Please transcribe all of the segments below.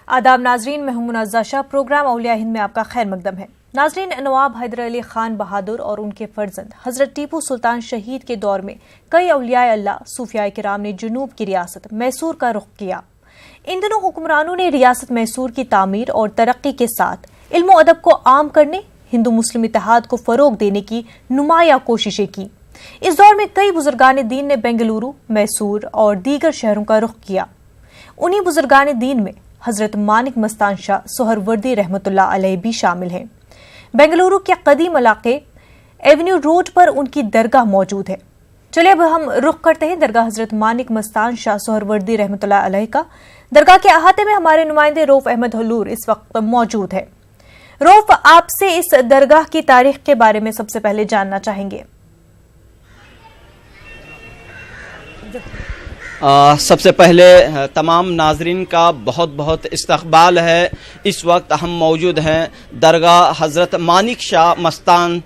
आदाब नाजरीन, मैं हूं मुनाज़्ज़ा शाह। प्रोग्राम औलिया हिंद में आपका खैर मकदम है। नाजरीन, नवाब हैदर अली खान बहादुर और उनके फर्जंद हजरत टीपू सुल्तान शहीद के दौर में कई औलियाए अल्लाह सूफियाए किराम ने जुनूब की रियासत मैसूर का रुख किया। इन दिनों हुक्मरानों ने रियासत मैसूर की तामीर और तरक्की के साथ इल्म और अदब को आम करने, हिंदू मुस्लिम इत्तेहाद को फरोग देने की नुमाया कोशिशें की। इस दौर में कई बुजुर्गान दीन ने बेंगलुरु, मैसूर और दीगर शहरों का रुख किया। उन्हीं बुजुर्गान दीन में हजरत मानिक मस्तान शाह सोहरवर्दी रहमतुल्लाह अलैह भी शामिल हैं। बेंगलुरु के कदीम इलाके एवेन्यू रोड पर उनकी दरगाह मौजूद है। चलिए अब हम रुख करते हैं दरगाह हजरत मानिक मस्तान शाह सोहरवर्दी रहमतुल्लाह अलैह का। दरगाह के अहाते में हमारे नुमाइंदे रऊफ अहमद हलूर इस वक्त मौजूद है। रऊफ, आपसे इस दरगाह की तारीख के बारे में सबसे पहले जानना चाहेंगे। सबसे पहले तमाम नाजरीन का बहुत बहुत इस्तकबाल है। इस वक्त हम मौजूद हैं दरगाह हज़रत मानिक शाह मस्तान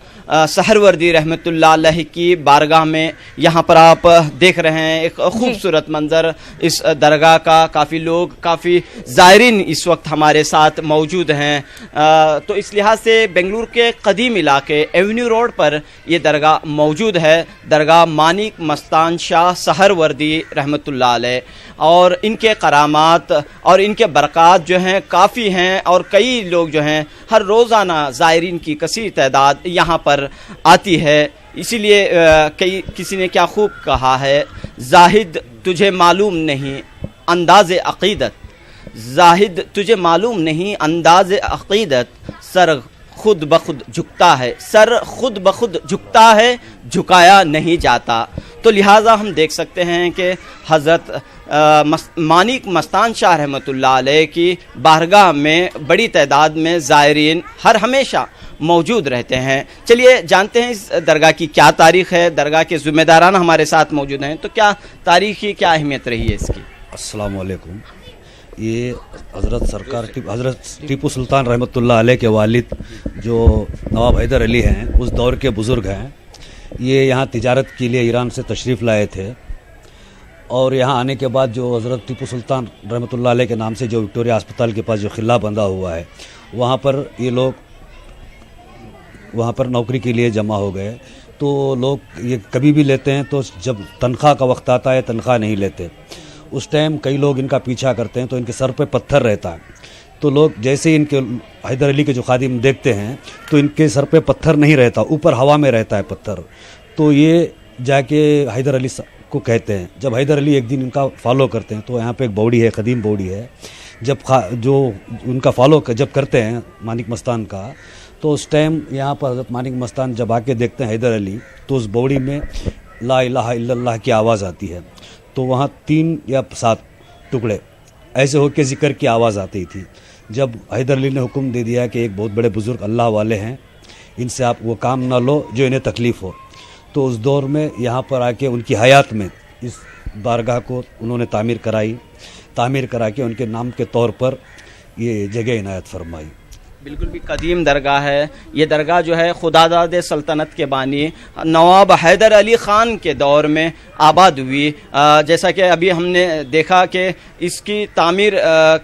सहरवर्दी रहमतुल्लाह अलैह की बारगाह में। यहाँ पर आप देख रहे हैं एक खूबसूरत मंजर इस दरगाह का। काफ़ी लोग, काफ़ी ज़ायरीन इस वक्त हमारे साथ मौजूद हैं। तो इस लिहाज से बेंगलुरु के कदीम इलाके एवेन्यू रोड पर ये दरगाह मौजूद है, दरगाह मानिक मस्तान शाह सहरवर्दी रहमतुल्लाह अलैह। और इनके करामात और इनके बरक़ात जो हैं काफ़ी हैं और कई लोग जो हैं हर रोज़ाना ज़ायरीन की कसीर तादाद यहाँ पर आती है। इसीलिए किसी ने क्या खूब कहा है, जाहिद तुझे मालूम नहीं अंदाज़ अक़ीदत, जाहिद तुझे मालूम नहीं अंदाज़ अक़ीदत, सर खुद बखुद झुकता है, सर खुद बखुद झुकता है, झुकाया नहीं जाता। तो लिहाजा हम देख सकते हैं कि हज़रत मानिक मस्तान शाह रहमतुल्लाह अलैह की बारगाह में बड़ी तादाद में ज़ायरीन हर हमेशा मौजूद रहते हैं। चलिए जानते हैं इस दरगाह की क्या तारीख़ है। दरगाह के ज़िम्मेदारान हमारे साथ मौजूद हैं, तो क्या तारीख़ी क्या अहमियत रही है इसकी। अस्सलाम वालेकुम। ये हज़रत टीपू सुल्तान रहमतुल्लाह अलैह के वालिद जो नवाब हैदर अली हैं, उस दौर के बुज़ुर्ग हैं। ये यहाँ तिजारत के लिए ईरान से तशरीफ़ लाए थे और यहाँ आने के बाद जो हज़रत टीपू सुल्तान रहमतुल्लाह अलैह के नाम से जो विक्टोरिया अस्पताल के पास जो क़िला बंधा हुआ है, वहाँ पर ये लोग वहाँ पर नौकरी के लिए जमा हो गए। तो लोग ये कभी भी लेते हैं, तो जब तनख्वाह का वक्त आता है तनख्वाह नहीं लेते। उस टाइम कई लोग इनका पीछा करते हैं तो इनके सर पे पत्थर रहता है। तो लोग जैसे ही इनके हैदर अली के जो खादिम देखते हैं तो इनके सर पे पत्थर नहीं रहता, ऊपर हवा में रहता है पत्थर। तो ये जाके हैदर अली को कहते हैं। जब हैदर अली एक दिन इनका फॉलो करते हैं तो यहाँ पे एक बौड़ी है, कदीम बौड़ी है। जब जो उनका फॉलो जब करते हैं मानिक मस्तान का, तो उस टाइम यहाँ पर हज़रत मानिक मस्तान जब आके देखते हैं हैदर अली, तो उस बौड़ी में ला इलाहा इल्लल्लाह की आवाज़ आती है। तो वहाँ 3 या 7 टुकड़े ऐसे होकर ज़िक्र की आवाज़ आती थी। जब हैदर अली ने हुक्म दे दिया कि एक बहुत बड़े बुज़ुर्ग अल्लाह वाले हैं, इनसे आप वो काम ना लो जो इन्हें तकलीफ़ हो, तो उस दौर में यहाँ पर आके उनकी हयात में इस बारगाह को उन्होंने तामीर करा के उनके नाम के तौर पर ये जगह इनायत फरमाई। बिल्कुल भी कदीम दरगाह है। ये दरगाह जो है खुदादाद सल्तनत के बानी नवाब हैदर अली ख़ान के दौर में आबाद हुई। जैसा कि अभी हमने देखा कि इसकी तामीर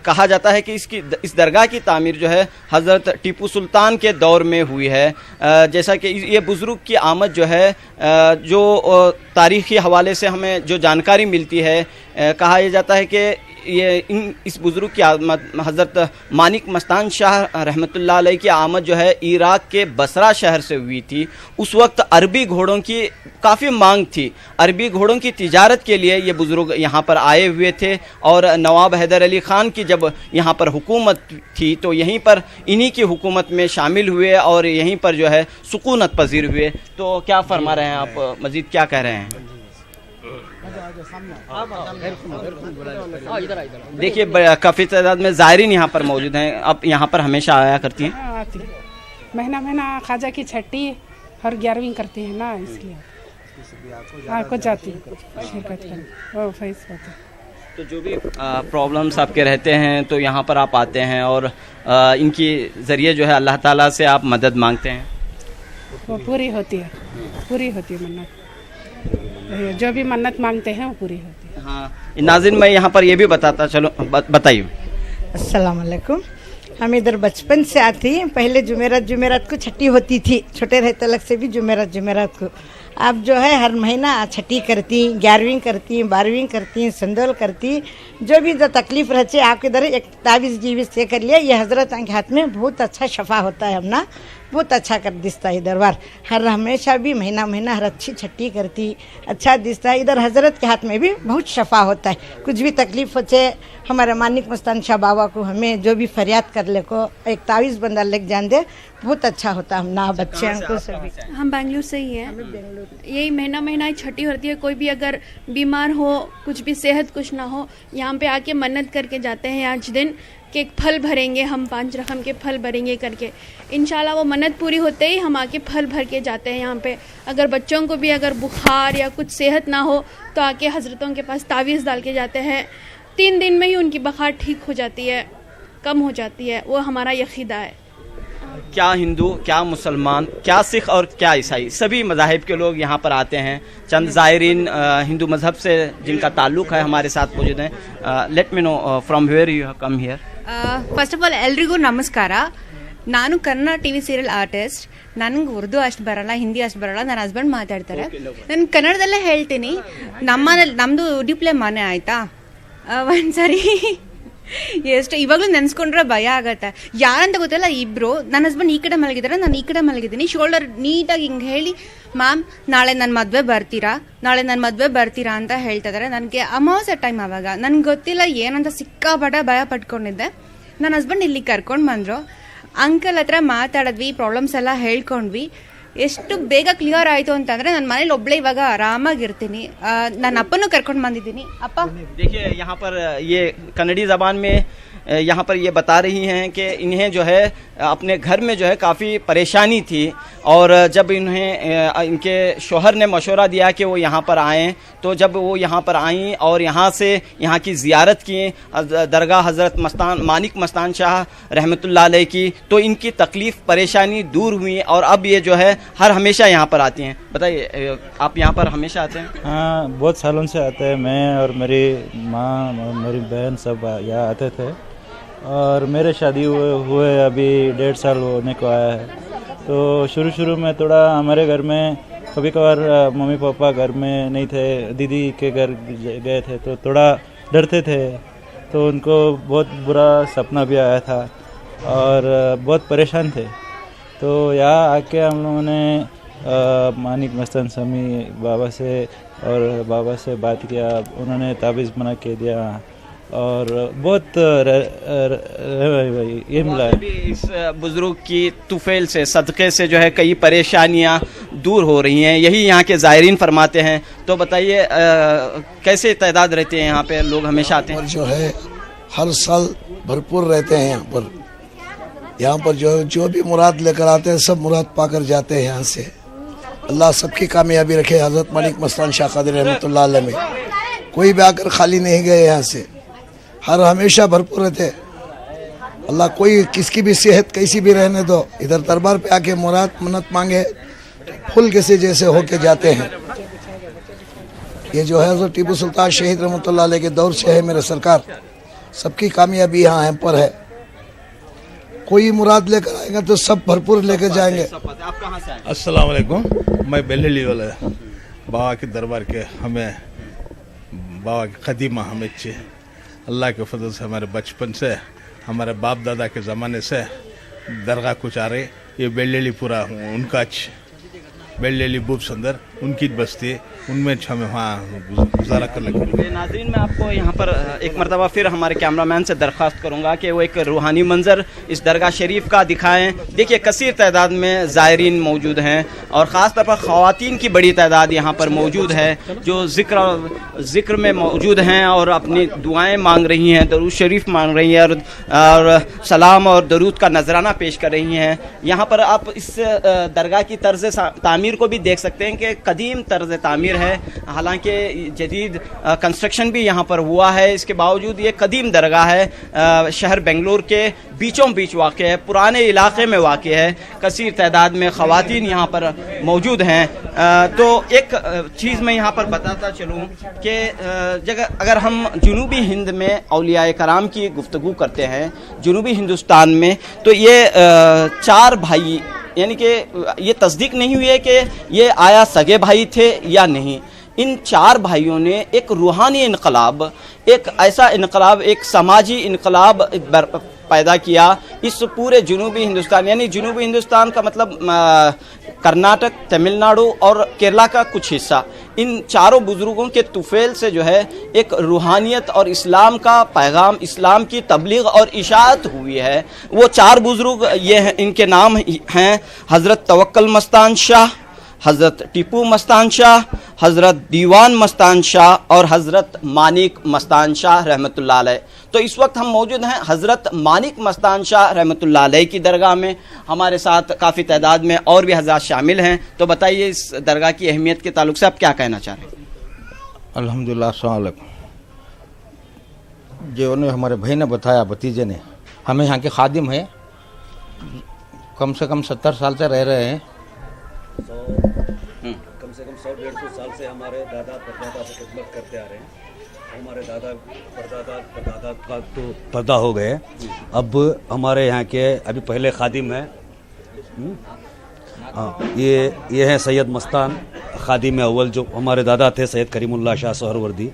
कहा जाता है कि इस दरगाह की तामीर जो है हज़रत टीपू सुल्तान के दौर में हुई है। जैसा कि ये बुज़ुर्ग की आमद जो है, जो तारीख़ी हवाले से हमें जो जानकारी मिलती है, कहा यह जाता है कि इस बुज़ुर्ग की आमद हज़रत मानिक मस्तान शाह रहमतुल्लाह अलैह की आमद जो है इराक़ के बसरा शहर से हुई थी। उस वक्त अरबी घोड़ों की काफ़ी मांग थी। अरबी घोड़ों की तिजारत के लिए ये बुज़ुर्ग यहाँ पर आए हुए थे और नवाब हैदर अली ख़ान की जब यहाँ पर हुकूमत थी तो यहीं पर इन्हीं की हुकूमत में शामिल हुए और यहीं पर जो है सुकूनत पजीर हुए। तो क्या फरमा रहे हैं आप, मज़ीद क्या कह रहे हैं? देखिए काफ़ी तादाद में ज़ायरीन यहाँ पर मौजूद हैं। आप यहाँ पर हमेशा आया करती हैं? हाँ, आती हैं। महीना ख्वाजा की छठी हर 11वीं करती है ना, इसलिए हाँ को जाती शिरकत कर फैस होती। तो जो भी प्रॉब्लम्स आपके रहते हैं तो यहाँ पर आप आते हैं और इनकी ज़रिए जो है अल्लाह ताला से आप मदद मांगते हैं, वो पूरी होती है मन्नत। जो भी मन्नत मांगते हैं वो पूरी होती है। हाँ नाज़रीन, मैं यहाँ पर ये भी बताता चलो, बताइए। अस्सलाम वालेकुम। हम इधर बचपन से आती हैं। पहले जुमेरात को छठी होती थी, छोटे रहते अलग से भी जुमेरात को। अब जो है हर महीना छठी करती, 11वीं करती, 12वीं करती, संदोल करती, जो भी जो तकलीफ रहती है आपके इधर एक तावीज़ जीविज से कर लिया। ये हजरत के हाथ में बहुत अच्छा शफा होता है, हमना बहुत अच्छा कर दिसता है इधर बार। हर हमेशा भी महीना हर अच्छी छठी करती, अच्छा दिसता है। इधर हजरत के हाथ में भी बहुत शफा होता है। कुछ भी तकलीफ होते हमारे मानिक मस्तान शाह बाबा को हमें जो भी फरियाद कर ले को एक तावीज़ बंदा लेके जान दे, बहुत अच्छा होता। हम ना बच्चे को सभी हम बेंगलुरु से ही हैं। यही महीना ही छठी होती है। कोई भी अगर बीमार हो, कुछ भी सेहत कुछ ना हो, यहाँ पे आके मन्नत करके जाते हैं आज दिन कि फल भरेंगे, हम 5 रकम के फल भरेंगे करके। इंशाल्लाह वो मन्नत पूरी होते ही हम आके फल भर के जाते हैं यहाँ पे। अगर बच्चों को भी अगर बुखार या कुछ सेहत ना हो तो आके हजरतों के पास तावीज़ डाल के जाते हैं। 3 दिन में ही उनकी बुखार ठीक हो जाती है, कम हो जाती है। वो हमारा यकीदा है। क्या हिंदू, क्या मुसलमान, क्या सिख और क्या ईसाई, सभी मज़ाहिब के लोग यहाँ पर आते हैं। चंद ज़ायरीन हिंदू मज़हब से जिनका ताल्लुक़ है हमारे साथ मौजूद हैं। Let me know from where you have come here. First of all ಎಲ್ರಿಗೂ ನಮಸ್ಕಾರ. ನಾನು ಕನ್ನಡ ಟಿವಿ ಸೀರಿಯಲ್ ಆರ್ಟಿಸ್ಟ್. ನನಗೆ ಉರ್ದು ಅಷ್ಟು ಬರಲ್ಲ, ಹಿಂದಿ ಅಷ್ಟು ಬರಲ್ಲ. ನನ್ನ ಹಸ್ಬೆಂಡ್ ಮಾತಾಡ್ತಾರೆ. ನಾನು ಕನ್ನಡದಲ್ಲೇ ಹೇಳ್ತೀನಿ. ನಮ್ಮದು ಡಿಪ್ಲೇ ಮನೆ ಆಯಿತಾ, ಒಂದ್ಸರಿ ಎಷ್ಟು ಇವಾಗಲೂ ನೆನೆಸ್ಕೊಂಡ್ರೆ ಭಯ ಆಗತ್ತೆ. ಯಾರಂತ ಗೊತ್ತಿಲ್ಲ, ಇಬ್ಬರು ನನ್ನ ಹಸ್ಬೆಂಡ್ ಈ ಕಡೆ ಮಲಗಿದ್ದಾರೆ, ನಾನು ಈ ಕಡೆ ಮಲಗಿದ್ದೀನಿ. ಶೋಲ್ಡರ್ ನೀಟಾಗಿ ಹಿಂಗೆ ಹೇಳಿ, ಮ್ಯಾಮ್ ನಾಳೆ ನನ್ನ ಮದುವೆ ಬರ್ತೀರಾ ಅಂತ ಹೇಳ್ತಾ ಇದ್ದಾರೆ. ನನಗೆ ಅಮಾವಾಸ್ಯೆ ಟೈಮ್ ಆವಾಗ ನನಗೆ ಗೊತ್ತಿಲ್ಲ ಏನಂತ ಸಿಕ್ಕಾಪಟ್ಟೆ ಭಯ ಪಟ್ಕೊಂಡಿದ್ದೆ. ನನ್ನ ಹಸ್ಬೆಂಡ್ ಇಲ್ಲಿ ಕರ್ಕೊಂಡು ಬಂದರು. ಅಂಕಲ್ ಹತ್ರ ಮಾತಾಡಿದ್ವಿ, ಪ್ರಾಬ್ಲಮ್ಸ್ ಎಲ್ಲ ಹೇಳ್ಕೊಂಡ್ವಿ. ಎಷ್ಟು ಬೇಗ ಕ್ಲಿಯರ್ ಆಯಿತು ಅಂತಂದರೆ ನನ್ನ ಮನೇಲಿ ಒಬ್ಬಳೇ ಇವಾಗ ಆರಾಮಾಗಿರ್ತೀನಿ. ನನ್ನ ಅಪ್ಪನೂ ಕರ್ಕೊಂಡು ಬಂದಿದ್ದೀನಿ. ಅಪ್ಪ देखिए यहाँ पर ये कन्नड़ी ज़बान में यहाँ पर ये बता रही हैं कि इन्हें जो है अपने घर में जो है काफ़ी परेशानी थी, और जब इन्हें इनके शोहर ने मशवरा दिया कि वो यहाँ पर आएँ, तो जब वो यहाँ पर आईं और यहाँ से यहाँ की ज़ियारत की दरगाह हज़रत मानिक मस्तान शाह रहमतुल्लाह अलैह की, तो इनकी तकलीफ़ परेशानी दूर हुई और अब ये जो है हर हमेशा यहाँ पर आती हैं। बताइए, आप यहाँ पर हमेशा आते हैं? हाँ, बहुत सालों से आते हैं। मैं और मेरी माँ और मेरी बहन सब यहाँ आते थे, और मेरे शादी हुए अभी 1.5 साल होने को आया है। तो शुरू में थोड़ा हमारे घर में कभी कभार मम्मी पापा घर में नहीं थे, दीदी के घर गए थे, तो थोड़ा डरते थे। तो उनको बहुत बुरा सपना भी आया था और बहुत परेशान थे। तो यहाँ आके हम लोगों ने मानिक मस्तान समी बाबा से बात किया। उन्होंने ताबीज़ बना के दिया और बहुत ये मिला है। इस बुजुर्ग की तुफेल से, सदक़े से जो है कई परेशानियां दूर हो रही हैं, यही यहाँ के ज़ायरीन फरमाते हैं। तो बताइए, कैसे तादाद रहते हैं यहाँ पे लोग हमेशा आते हैं? और जो है हर साल भरपूर रहते हैं यहाँ पर जो भी मुराद लेकर आते हैं सब मुराद पाकर जाते हैं यहाँ से। अल्लाह सबकी कामयाबी रखे। हज़रत मानिक मस्तान शाह क़ादिर रहमतुल्लाह अलैह में कोई भी आकर खाली नहीं गए यहाँ से, हर हमेशा भरपूर रहते। अल्लाह कोई किसकी भी सेहत कैसी भी रहने दो, इधर दरबार पे आके मुराद मन्नत मांगे फूल कैसे जैसे होके जाते हैं। ये जो है हज़रत टीपू सुल्तान शहीद रहमतुल्लाह अलैह के दौर से है मेरे सरकार। सबकी कामयाबी यहाँ हम पर है। कोई मुराद लेकर आएगा तो सब भरपूर लेकर जाएंगे। आप कहाँ से आए? अस्सलाम वालेकुम। मैं बेल्ली वाला बाबा के दरबार के, हमें बाबा के कदीमा हमें अच्छे अल्लाह के फजल से हमारे बचपन से, हमारे बाप दादा के ज़माने से दरगाह कुछ आ रहे। ये बेल्ली पूरा उनका बेल्ली बूब संदर उनकी बस्ती, उनमें हमें वहाँ गुजारा करने के लिए। नाज़रीन, मैं आपको यहाँ पर एक मरतबा फिर हमारे कैमरामैन से दरख्वास्त करूँगा कि वो एक रूहानी मंज़र इस दरगाह शरीफ का दिखाएं। देखिए, कसीर तादाद में ज़ायरीन मौजूद हैं और ख़ास तौर पर ख़वातीन की बड़ी तादाद यहाँ पर मौजूद है, जो ज़िक्र में मौजूद हैं और अपनी दुआएँ मांग रही हैं, दरूद शरीफ मांग रही हैं और सलाम और दरूद का नजराना पेश कर रही हैं। यहाँ पर आप इस दरगाह की तर्ज़ तामीर को भी देख सकते हैं कि قدیم طرز تعمیر ہے، حالانکہ جدید کنسٹرکشن بھی یہاں پر ہوا ہے، اس کے باوجود یہ قدیم درگاہ ہے، شہر بنگلور کے بیچوں بیچ واقع ہے، پرانے علاقے میں واقع ہے، کثیر تعداد میں خواتین یہاں پر موجود ہیں۔ تو ایک چیز میں یہاں پر بتاتا چلوں کہ اگر ہم جنوبی ہند میں اولیاء کرام کی گفتگو کرتے ہیں، جنوبی ہندوستان میں، تو یہ 4 بھائی، یعنی کہ یہ تصدیق نہیں ہوئی ہے کہ یہ آیا سگے بھائی تھے یا نہیں، ان 4 بھائیوں نے ایک روحانی انقلاب، ایک ایسا انقلاب، ایک سماجی انقلاب پیدا کیا اس پورے جنوبی ہندوستان، یعنی جنوبی ہندوستان کا مطلب کرناٹک، تمل ناڈو اور کیرلا کا کچھ حصہ، ان 4 بزرگوں کے طفیل سے جو ہے ایک روحانیت اور اسلام کا پیغام، اسلام کی تبلیغ اور اشاعت ہوئی ہے۔ وہ 4 بزرگ یہ ہیں، ان کے نام ہیں حضرت توکل مستان شاہ، حضرت ٹیپو مستان شاہ، حضرت دیوان مستان شاہ اور حضرت مانک مستان شاہ رحمۃ اللہ علیہ۔ تو اس وقت ہم موجود ہیں حضرت مانک مستان شاہ رحمۃ اللہ علیہ کی درگاہ میں، ہمارے ساتھ کافی تعداد میں اور بھی حضرات شامل ہیں۔ تو بتائیے اس درگاہ کی اہمیت کے تعلق سے آپ کیا کہنا چاہ رہے ہیں؟ الحمدللہ، السلام علیکم۔ جو انہیں ہمارے بھائی نے بتایا، بھتیجے نے، ہمیں یہاں کے خادم ہیں، کم سے کم 70 سال سے رہ رہے ہیں، کم سے کم 100-150 سال سے ہمارے دادا پردادا سے خدمت کرتے آ رہے ہیں۔ ہمارے دادا پردادا کا تو پردہ ہو گئے، اب ہمارے یہاں کے ابھی پہلے خادم ہیں، یہ ہیں سید مستان خادم اول، جو ہمارے دادا تھے سید کریم اللہ شاہ سہروردی،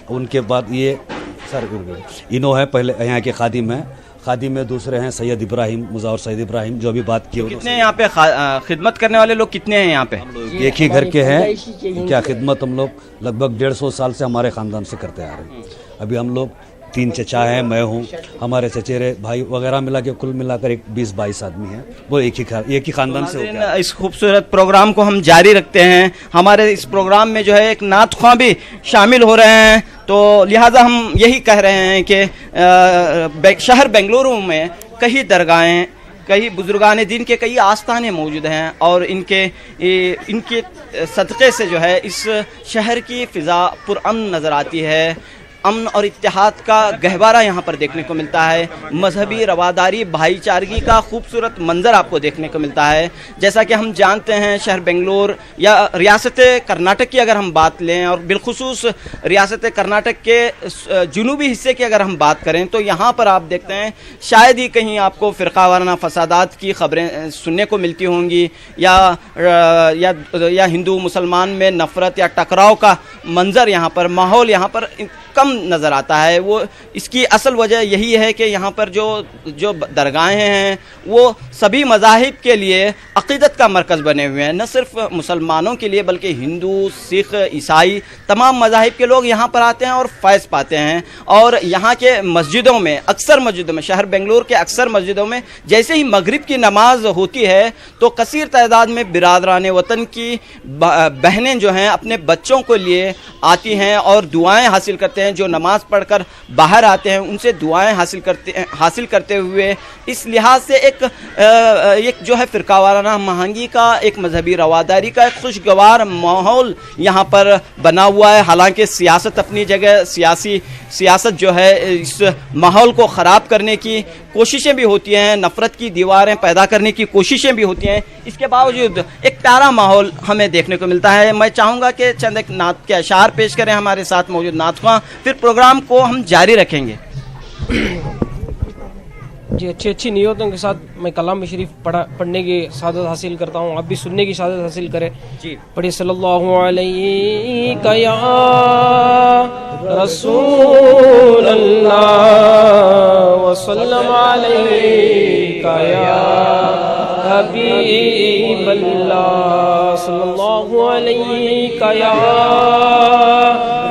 ان کے بعد یہ انہوں ہیں پہلے یہاں کے خادم ہیں۔ خادم میں دوسرے ہیں سید ابراہیم، مظاہر سید ابراہیم، جو ابھی بات کی۔ کتنے یہاں پہ خدمت کرنے والے لوگ کتنے ہیں یہاں پہ؟ ایک ہی گھر کے ہیں، کیا خدمت ہم لوگ لگ بھگ 150 سال سے ہمارے خاندان سے کرتے آ رہے ہیں۔ ابھی ہم لوگ 3 چچا ہیں، میں ہوں، ہمارے چچیرے بھائی وغیرہ ملا کے کل ملا کر 20-22 آدمی ہیں، وہ ایک ہی خاندان سے ہوتے ہیں۔ اس خوبصورت پروگرام کو ہم جاری رکھتے ہیں، ہمارے اس پروگرام میں جو ہے ایک نعت خواں بھی شامل ہو رہے ہیں، تو لہٰذا ہم یہی کہہ رہے ہیں کہ شہر بنگلورو میں کئی درگاہیں، کئی بزرگان دین کے کئی آستانے موجود ہیں، اور ان کے صدقے سے جو ہے اس شہر کی فضا پرامن نظر آتی ہے، امن اور اتحاد کا گہوارہ یہاں پر دیکھنے کو ملتا ہے، مذہبی رواداری، بھائی چارگی کا خوبصورت منظر آپ کو دیکھنے کو ملتا ہے۔ جیسا کہ ہم جانتے ہیں شہر بنگلور یا ریاست کرناٹک کی اگر ہم بات لیں، اور بالخصوص ریاست کرناٹک کے جنوبی حصے کی اگر ہم بات کریں، تو یہاں پر آپ دیکھتے ہیں شاید ہی کہیں آپ کو فرقہ وارانہ فسادات کی خبریں سننے کو ملتی ہوں گی، یا ہندو مسلمان میں نفرت یا ٹکراؤ کا منظر، یہاں پر ماحول یہاں پر کم نظر آتا ہے۔ وہ اس کی اصل وجہ یہی ہے کہ یہاں پر جو درگاہیں ہیں وہ سبھی مذاہب کے لیے عقیدت کا مرکز بنے ہوئے ہیں، نہ صرف مسلمانوں کے لیے بلکہ ہندو، سکھ، عیسائی، تمام مذاہب کے لوگ یہاں پر آتے ہیں اور فیض پاتے ہیں۔ اور یہاں کے مسجدوں میں، اکثر مسجدوں میں، شہر بنگلور کے اکثر مسجدوں میں جیسے ہی مغرب کی نماز ہوتی ہے تو کثیر تعداد میں برادران وطن کی بہنیں جو ہیں اپنے بچوں کو لیے آتی ہیں اور دعائیں حاصل کرتے ہیں۔ جو نماز پڑھ کر باہر آتے ہیں ان سے دعائیں حاصل کرتے ہوئے، اس لحاظ سے ایک جو ہے فرقہ وارانہ مہنگی کا، ایک مذہبی رواداری کا ایک خوشگوار ماحول یہاں پر بنا ہوا ہے۔ حالانکہ سیاست اپنی جگہ، سیاست جو ہے اس ماحول کو خراب کرنے کی کوششیں بھی ہوتی ہیں، نفرت کی دیواریں پیدا کرنے کی کوششیں بھی ہوتی ہیں، اس کے باوجود ایک پیارا ماحول ہمیں دیکھنے کو ملتا ہے۔ میں چاہوں گا کہ چند ایک نعت کے اشعار پیش کریں ہمارے ساتھ موجود نعت خواں، پھر پروگرام کو ہم جاری رکھیں گے۔ جی، اچھی نیتوں کے ساتھ میں کلام شریف پڑھنے کی سعادت حاصل کرتا ہوں، آپ بھی سننے کی سعادت حاصل کریں۔ جی پڑھیے صلی اللہ علیہ یا رسول اللہ وسلم علیہ یا حبیب اللہ، صلی اللہ علیہ یا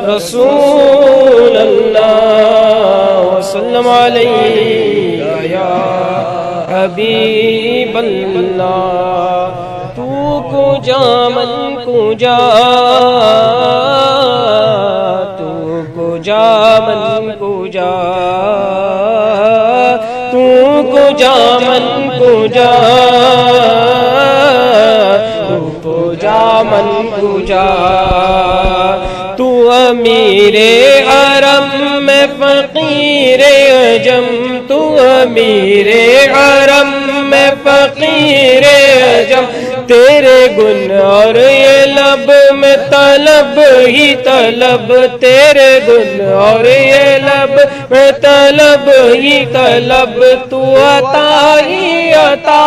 رسول اللہ وسلم علیہ یا حبیب اللہ۔ تو کو جا من کو جا، تو کو جا من کو جا، تو کو جا من کو جا، تو کو جا من کجا تو امیر حرم میں فقیر عجم تو امیر حرم میں فقیر عجم تیرے گن اور یہ لب میں طلب ہی طلب تیرے گن اور یہ لب میں طلب ہی طلب تو عطا ہی عطا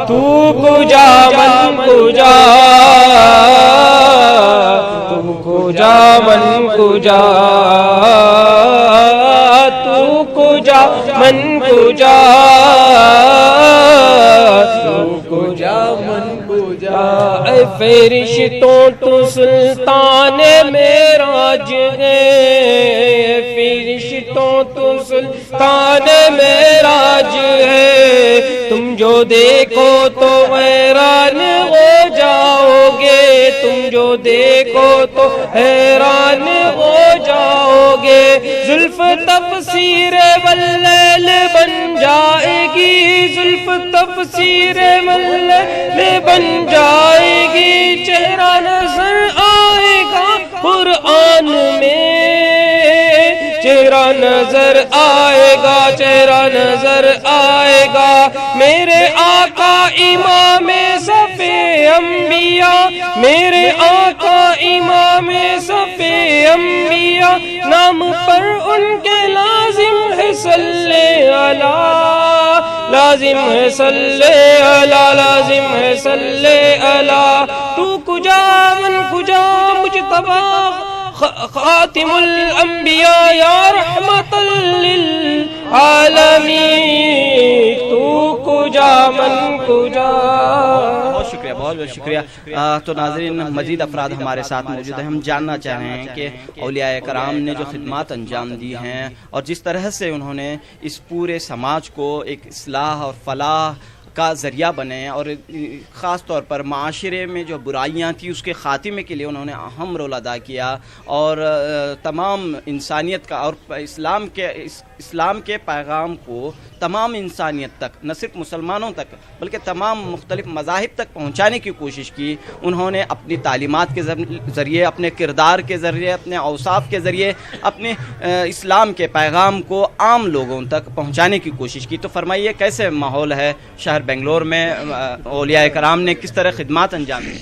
تو کجا من کجا تو کجا من کجا تو کجا من کجا تو کجا من کجا اے فرشتوں تو سلطان معراج ہے فرشتوں تو سلطان معراج ہے تم جو دیکھو تو حیران ہو جاؤ گے تم جو دیکھو تو حیران ہو جاؤ گے زلف تفسیر واللیل بن جائے گی زلف تفسیر واللیل بن جائے گی چہرہ نظر آئے گا قرآن میں چہرہ نظر آئے گا چہرہ نظر آئے گا میرے آقا امام صف انبیاء میرے آقا امام صف انبیاء نام پر ان کے لازم ہے صلی علی لازم ہے صلی علی لازم ہے صلی علی تو کجا من کجا مجتبی خاتم الانبیاء یا رحمت للعالمین تو کجا من کجا بہت شکریہ بہت بہت شکریہ تو ناظرین مزید افراد ہمارے ساتھ موجود ہیں ہم جاننا چاہ رہے ہیں کہ اولیاء کرام نے جو خدمات انجام دی ہیں اور جس طرح سے انہوں نے اس پورے سماج کو ایک اصلاح اور فلاح کا ذریعہ بنے اور خاص طور پر معاشرے میں جو برائیاں تھیں اس کے خاتمے کے لیے انہوں نے اہم رول ادا کیا اور تمام انسانیت کا اور اسلام کے پیغام کو تمام انسانیت تک نہ صرف مسلمانوں تک بلکہ تمام مختلف مذاہب تک پہنچانے کی کوشش کی انہوں نے اپنی تعلیمات کے ذریعے اپنے کردار کے ذریعے اپنے اوصاف کے ذریعے اپنے اسلام کے پیغام کو عام لوگوں تک پہنچانے کی کوشش کی تو فرمائیے کیسے ماحول ہے شہر بنگلور میں اولیاء کرام نے کس طرح خدمات انجام دی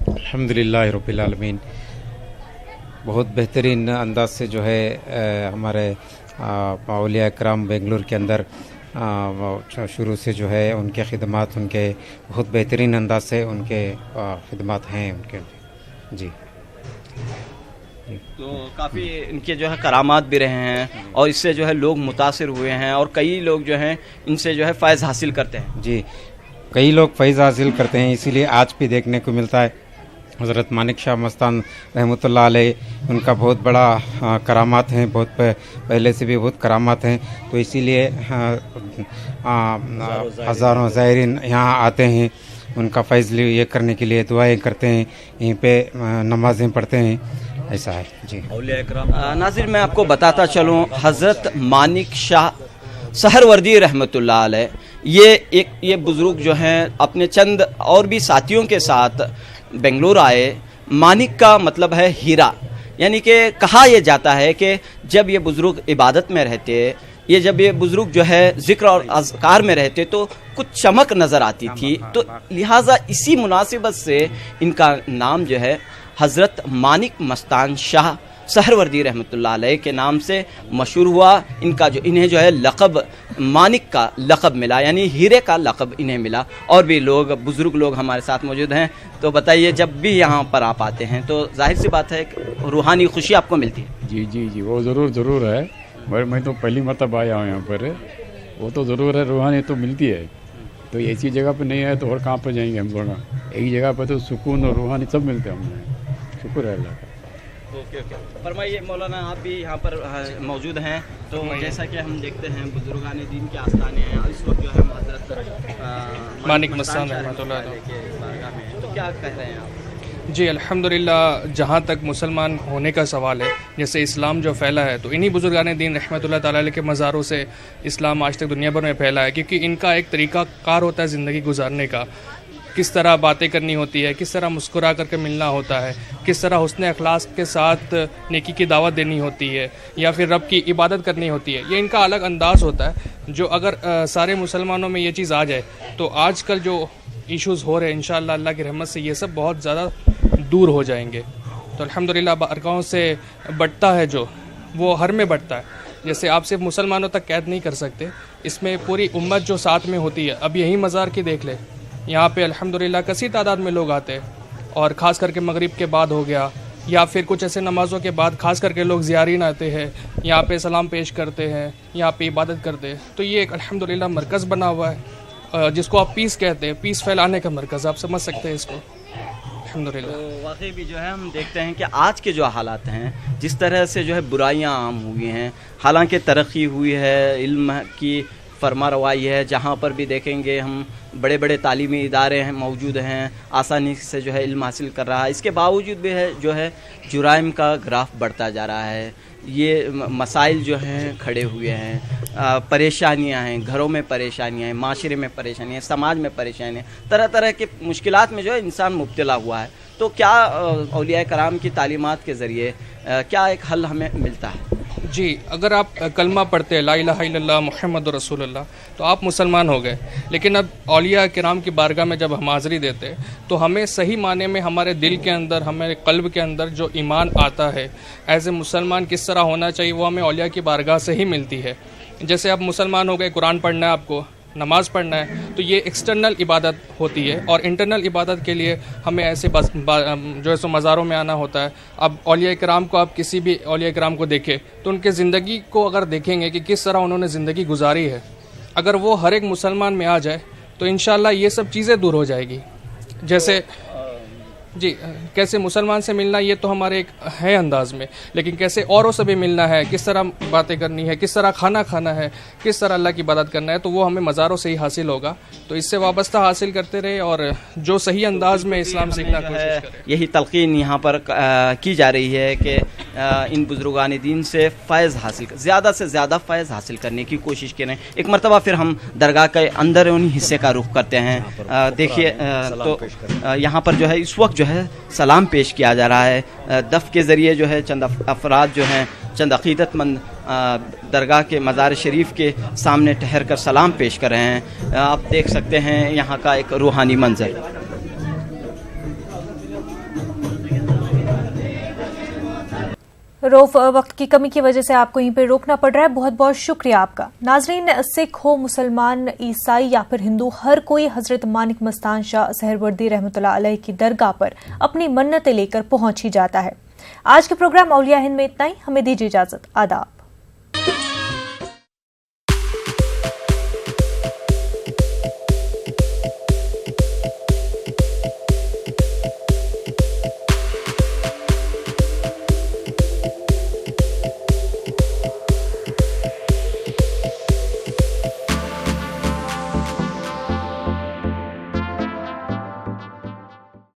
الحمدللہ رب العالمین بہت بہترین انداز سے جو ہے ہمارے اولیاء کرام بنگلور کے اندر شروع سے جو ہے ان کے خدمات ان کے بہت بہترین انداز سے ان کے خدمات ہیں ان کے جی تو کافی ان کے جو ہے کرامات بھی رہے ہیں اور اس سے جو ہے لوگ متاثر ہوئے ہیں اور کئی لوگ جو ہیں ان سے جو ہے فیض حاصل کرتے ہیں جی کئی لوگ فیض حاصل کرتے ہیں اسی لیے آج بھی دیکھنے کو ملتا ہے حضرت مانک شاہ مستان رحمۃ اللہ علیہ ان کا بہت بڑا کرامات ہیں بہت پہلے سے بھی بہت کرامات ہیں تو اسی لیے ہزاروں زائرین یہاں آتے ہیں ان کا فیض یہ کرنے کے لیے دعائیں کرتے ہیں یہیں پہ نمازیں پڑھتے ہیں ایسا ہے جی اولیاء اکرام ناظر میں آپ کو بتاتا چلوں حضرت مانک شاہ سہروردی رحمۃ اللہ علیہ یہ بزرگ جو ہیں اپنے چند اور بھی ساتھیوں کے ساتھ بنگلور آئے مانک کا مطلب ہے ہیرا یعنی کہ کہا یہ جاتا ہے کہ جب یہ بزرگ عبادت میں رہتے جب یہ بزرگ جو ہے ذکر اور اذکار میں رہتے تو کچھ چمک نظر آتی تھی تو لہٰذا اسی مناسبت سے ان کا نام جو ہے حضرت مانک مستان شاہ سہروردی رحمۃ اللہ علیہ کے نام سے مشہور ہوا انہیں جو ہے لقب مانک کا لقب ملا یعنی ہیرے کا لقب انہیں ملا اور بھی لوگ بزرگ لوگ ہمارے ساتھ موجود ہیں تو بتائیے جب بھی یہاں پر آپ آتے ہیں تو ظاہر سی بات ہے کہ روحانی خوشی آپ کو ملتی ہے جی جی جی وہ ضرور ہے میں تو پہلی مرتبہ آیا ہوں یہاں پر وہ تو ضرور ہے روحانی تو ملتی ہے تو ایسی جگہ پہ نہیں ہے تو اور کہاں پہ جائیں گے ہم لوگ ایک جگہ پہ تو سکون اور روحانی سب ملتے ہیں ہمیں شکر ہے اللہ کا اوکے فرمائیے مولانا آپ بھی یہاں پر موجود ہیں تو جیسا کہ ہم دیکھتے ہیں بزرگان دین کے آستانے ہیں اس وقت جو ہے حضرت مانک مستان رحمۃ اللہ علیہ کے بارگاہ میں تو کیا کہہ رہے ہیں آپ جی الحمدللہ جہاں تک مسلمان ہونے کا سوال ہے جیسے اسلام جو پھیلا ہے تو انہی بزرگان دین رحمۃ اللہ تعالیٰ علیہ کے مزاروں سے اسلام آج تک دنیا بھر میں پھیلا ہے کیونکہ ان کا ایک طریقہ کار ہوتا ہے زندگی گزارنے کا किस तरह बातें करनी होती है, किस तरह मुस्कुरा करके मिलना होता है, किस तरह हुस्न अखलाक के साथ नेकी की दावत देनी होती है या फिर रब की इबादत करनी होती है। ये इनका अलग अंदाज़ होता है जो अगर सारे मुसलमानों में ये चीज़ आ जाए तो आजकल जो इश्यूज़ हो रहे हैं इंशाअल्लाह अल्लाह की रहमत से ये सब बहुत ज़्यादा दूर हो जाएंगे। तो अल्हम्दुलिल्लाह बारगाहों से बढ़ता है जो वो हर में बढ़ता है। जैसे आप सिर्फ मुसलमानों तक कैद नहीं कर सकते, इसमें पूरी उम्मत जो साथ में होती है। अब यही मज़ार की देख ले, यहाँ पे अल्हम्दुलिल्लाह कसी तादाद में लोग आते हैं और ख़ास करके मगरिब के बाद हो गया या फिर कुछ ऐसे नमाज़ों के बाद ख़ास करके लोग ज़ियारीन आते हैं, यहाँ पे सलाम पेश करते हैं, यहाँ पे इबादत करते हैं। तो ये एक अल्हम्दुलिल्लाह मरकज़ बना हुआ है जिसको आप पीस कहते हैं, पीस फैलाने का मरकज़, आप समझ सकते हैं इसको। तो वाकई भी जो है हम देखते हैं कि आज के जो हालात हैं, जिस तरह से जो है बुराइयां आम हुई हैं, हालांकि तरक्की हुई है, इल्म की फरमा रवाई है, जहाँ पर भी देखेंगे हम बड़े बड़े तालीमी इदारे हैं मौजूद हैं, आसानी से जो है इल्म हासिल कर रहा है। इसके बावजूद भी है जो है जुराइम का ग्राफ बढ़ता जा रहा है। ये मसाइल जो हैं खड़े हुए हैं, परेशानियां हैं, घरों में परेशानियां हैं, माशरे में परेशानियां हैं, समाज में परेशानियां, तरह तरह के मुश्किलात में जो है इंसान मुब्तला हुआ है। तो क्या औलिया कराम की तालीमात के ज़रिए क्या एक हल हमें मिलता है? जी, अगर आप कलमा पढ़ते हैं ला इलाहा इल्लल्लाह मुहम्मद रसूलुल्लाह तो आप मुसलमान हो गए। लेकिन अब औलिया किराम की बारगाह में जब हम हाज़िरी देते हैं तो हमें सही माने में हमारे दिल के अंदर, हमारे कल्ब के अंदर जो ईमान आता है एज ए मुसलमान किस तरह होना चाहिए, वो हमें औलिया की बारगाह से ही मिलती है। जैसे आप मुसलमान हो गए, कुरान पढ़ना है आपको, नमाज़ पढ़ना है, तो ये एक्सटर्नल इबादत होती है और इंटरनल इबादत के लिए हमें ऐसे जो है सो मज़ारों में आना होता है। अब औलिया किराम को, आप किसी भी औलिया किराम को देखें तो उनके ज़िंदगी को अगर देखेंगे कि किस तरह उन्होंने ज़िंदगी गुजारी है, अगर वो हर एक मुसलमान में आ जाए तो इंशाअल्लाह ये सब चीज़ें दूर हो जाएगी। जैसे जी, कैसे मुसलमान से मिलना ये तो हमारे एक है अंदाज में, लेकिन कैसे औरों से भी मिलना है, किस तरह बातें करनी है, किस तरह खाना खाना है, किस तरह अल्लाह की इबादत करना है, तो वो हमें मज़ारों से ही हासिल होगा। तो इससे वाबस्ता हासिल करते रहे और जो सही अंदाज में इस्लाम सीखना कोशिश करें। यही तलकीन यहाँ पर की जा रही है कि इन बुजुर्गान दीन से फ़ैज़ हासिल, ज़्यादा से ज़्यादा फ़ैज़ हासिल करने की कोशिश करें। एक मरतबा फिर हम दरगाह के अंदर उन्हीं हिस्से का रुख करते हैं। देखिए तो यहाँ पर जो है इस वक्त जो है सलाम पेश किया जा रहा है। दफ़ के ज़रिए जो है चंद अफराद जो हैं, चंद अक़ीदतमंद दरगाह के मज़ार शरीफ के सामने ठहर कर सलाम पेश कर रहे हैं। आप देख सकते हैं यहाँ का एक रूहानी मंजर। रोफ वक्त की कमी की वजह से आपको यहीं पर रोकना पड़ रहा है। बहुत बहुत शुक्रिया आपका। नाजरीन, सिख हो, मुसलमान, ईसाई या फिर हिंदू, हर कोई हजरत मानिक मस्तान शाह सहरवर्दी रहमतुल्लाह अलैह की दरगाह पर अपनी मन्नतें लेकर पहुंच ही जाता है। आज के प्रोग्राम औलिया हिंद में इतना ही। हमें दीजिए इजाजत। आदाब।